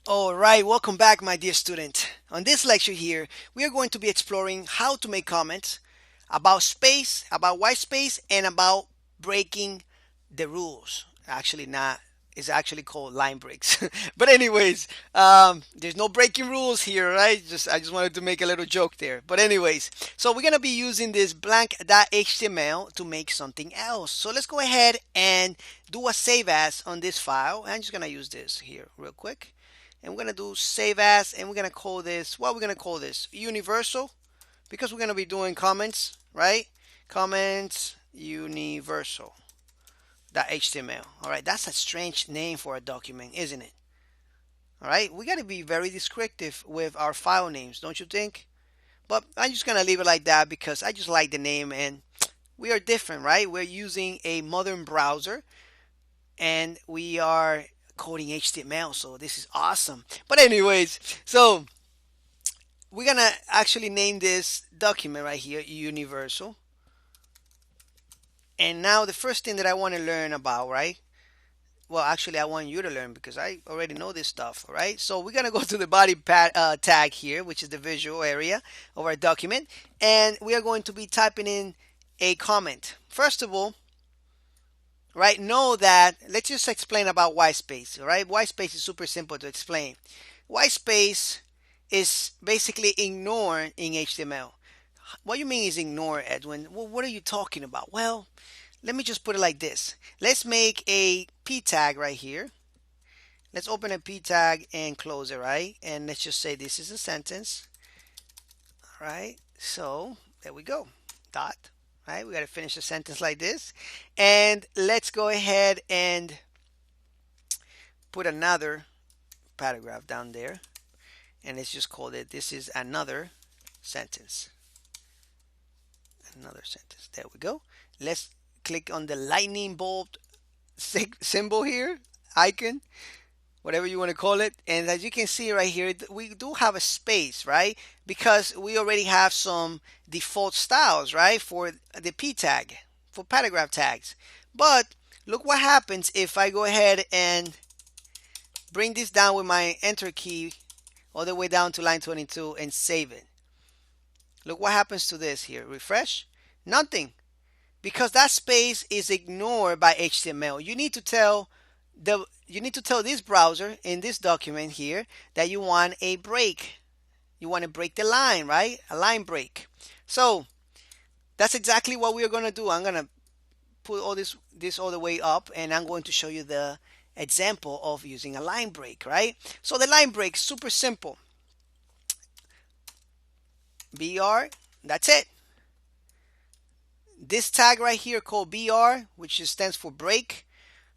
All right, welcome back, my dear student. On this lecture here, we are going to be exploring how to make comments about space, about white space, and about breaking the rules. Actually, not. It's actually called line breaks. But anyways, there's no breaking rules here, right? I just wanted to make a little joke there. But anyways, so we're gonna be using this blank.html to make something else. So let's go ahead and do a save as on this file. I'm just gonna use this here real quick, and we're gonna do save as, and we're gonna call this, what we're gonna call this, universal, because we're gonna be doing comments, right? Comments universal .html. All right, that's a strange name for a document, isn't it? All right, we got to be very descriptive with our file names, don't you think? But I'm just gonna leave it like that because I just like the name, and we are different, right? We're using a modern browser, and we are coding HTML, so this is awesome. But anyways, so we're gonna actually name this document right here universal. And now the first thing that I want to learn about, right? Well, actually, I want you to learn because I already know this stuff, all right? So we're gonna go to the tag here, which is the visual area of our document, and we are going to be typing in a comment. First of all, right, know that, let's just explain about white space, all right? White space is super simple to explain. White space is basically ignored in HTML. What you mean is ignore, Edwin? Well, what are you talking about? Well, let me just put it like this. Let's make a p tag right here. Let's open a p tag and close it, right? And let's just say this is a sentence. All right, so there we go. Dot. Right, we got to finish the sentence like this. And let's go ahead and put another paragraph down there. And let's just call it, this is another sentence. Another sentence. There we go. Let's click on the lightning bolt symbol here, icon, whatever you want to call it. And as you can see right here, we do have a space, right? Because we already have some default styles, right? For the p tag, for paragraph tags. But look what happens if I go ahead and bring this down with my enter key all the way down to line 22 and save it. Look what happens to this here. Refresh. Nothing. Because that space is ignored by HTML. You need to tell this browser in this document here that you want a break. You want to break the line, right? A line break. So that's exactly what we are going to do. I'm going to put all this all the way up, and I'm going to show you the example of using a line break, right? So the line break, super simple. BR, that's it. This tag right here called BR, which stands for break,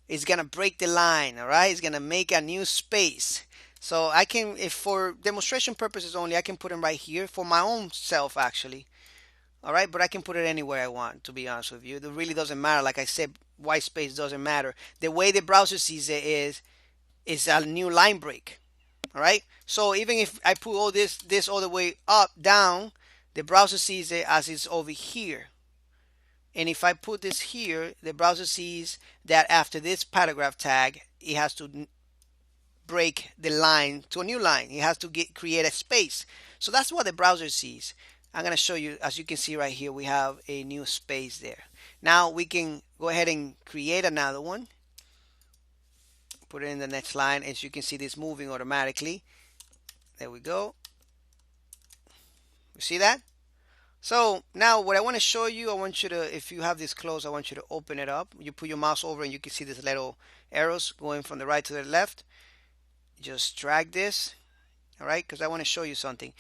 is gonna break the line. All right, it's gonna make a new space. So I can, if for demonstration purposes only, I can put them right here for my own self actually. All right, but I can put it anywhere I want, to be honest with you. It really doesn't matter. Like I said, white space doesn't matter. The way the browser sees it is a new line break. All right, so even if I put all this all the way up down, the browser sees it as it's over here. And if I put this here, the browser sees that after this paragraph tag, it has to break the line to a new line. It has to create a space. So that's what the browser sees. I'm going to show you, as you can see right here, we have a new space there. Now we can go ahead and create another one. Put it in the next line. As you can see, this moving automatically. There we go. You see that? So now what I want to show you, I want you to, if you have this closed, I want you to open it up. You put your mouse over and you can see these little arrows going from the right to the left. Just drag this, all right, because I want to show you something.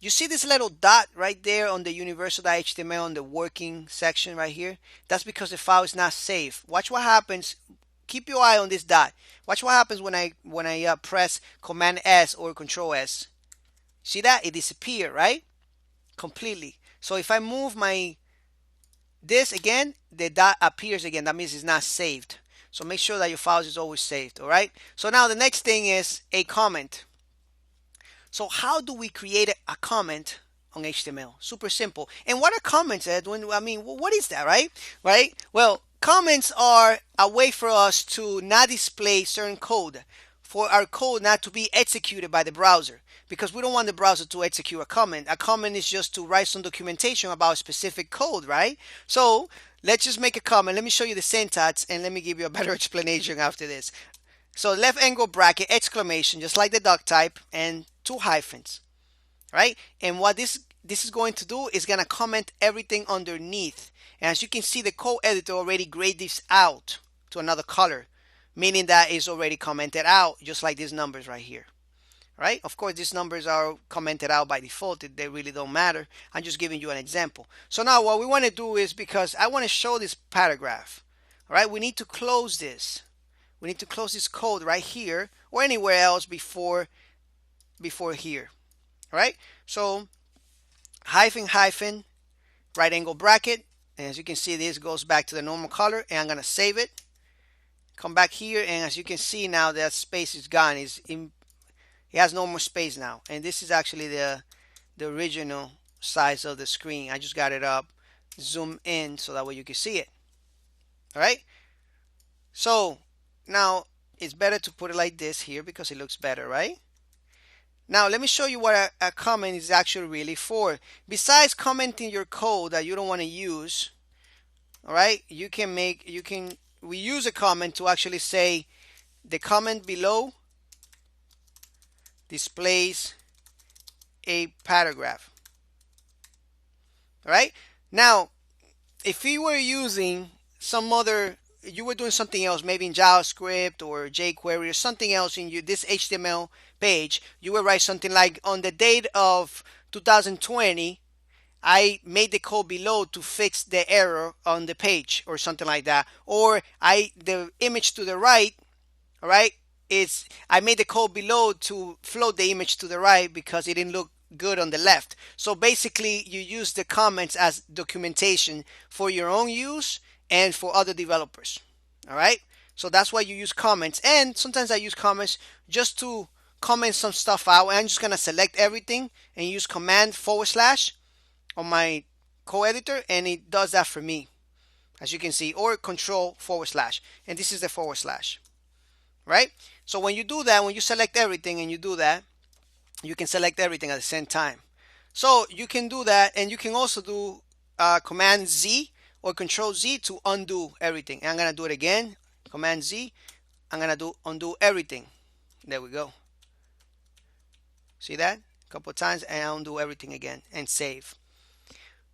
You see this little dot right there on the universal.html on the working section right here? That's because the file is not saved. Watch what happens. Keep your eye on this dot. Watch what happens when I press Command S or Control S. See that? It disappeared, right? Completely. So if I move this again, the dot appears again. That means it's not saved. So make sure that your files is always saved, all right? So now the next thing is a comment. So how do we create a comment on HTML? Super simple. And what are comments, Edwin? I mean, what is that, right? Right? Well, comments are a way for us to not display certain code. for our code not to be executed by the browser, because we don't want the browser to execute a comment. A comment is just to write some documentation about specific code, right? So let's just make a comment. Let me show you the syntax and let me give you a better explanation after this. So left angle bracket, exclamation, just like the duck type, and 2 hyphens, right? And what this is going to do is going to comment everything underneath. And as you can see, the code editor already grayed this out to another color, meaning that it's already commented out, just like these numbers right here, right? Of course, these numbers are commented out by default. They really don't matter. I'm just giving you an example. So now what we want to do is, because I want to show this paragraph, all right, we need to close this. We need to close this code right here or anywhere else before here, all right? So hyphen, hyphen, right angle bracket. And as you can see, this goes back to the normal color, and I'm going to save it. Come back here, and as you can see now, that space is gone. It has no more space now. And this is actually the original size of the screen. I just got it up, zoom in, so that way you can see it. All right? So now it's better to put it like this here because it looks better, right? Now let me show you what a comment is actually really for. Besides commenting your code that you don't want to use, all right, we use a comment to actually say the comment below displays a paragraph. All right. Now, if you were using you were doing something else, maybe in JavaScript or jQuery or something else in this HTML page, you would write something like, on the date of 2020, I made the code below to fix the error on the page or something like that. Or the image to the right, all right, I made the code below to float the image to the right because it didn't look good on the left. So basically you use the comments as documentation for your own use and for other developers. All right, so that's why you use comments. And sometimes I use comments just to comment some stuff out, and I'm just gonna select everything and use command / on my co-editor, and it does that for me, as you can see, or control / and this is the / right? So when you do that, when you select everything and you do that, you can select everything at the same time. So you can do that, and you can also do command Z or control Z to undo everything. And I'm gonna do it again, command Z. I'm gonna undo everything. There we go. See that? A couple of times, and I'll undo everything again and save.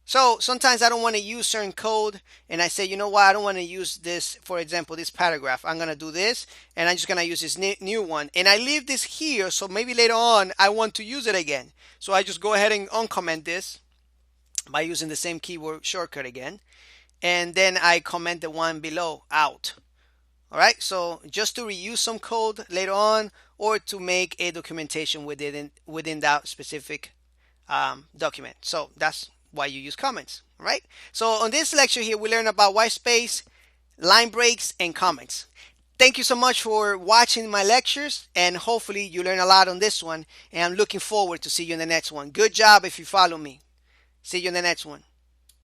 So sometimes I don't want to use certain code, and I say, you know what, I don't want to use this, for example, this paragraph. I'm going to do this, and I'm just going to use this new one. And I leave this here, so maybe later on I want to use it again. So I just go ahead and uncomment this by using the same keyboard shortcut again. And then I comment the one below out. All right, so just to reuse some code later on, or to make a documentation within that specific document. So that's why you use comments, right? So on this lecture here, we learn about white space, line breaks, and comments. Thank you so much for watching my lectures, and hopefully you learn a lot on this one, and I'm looking forward to see you in the next one. Good job if you follow me. See you in the next one.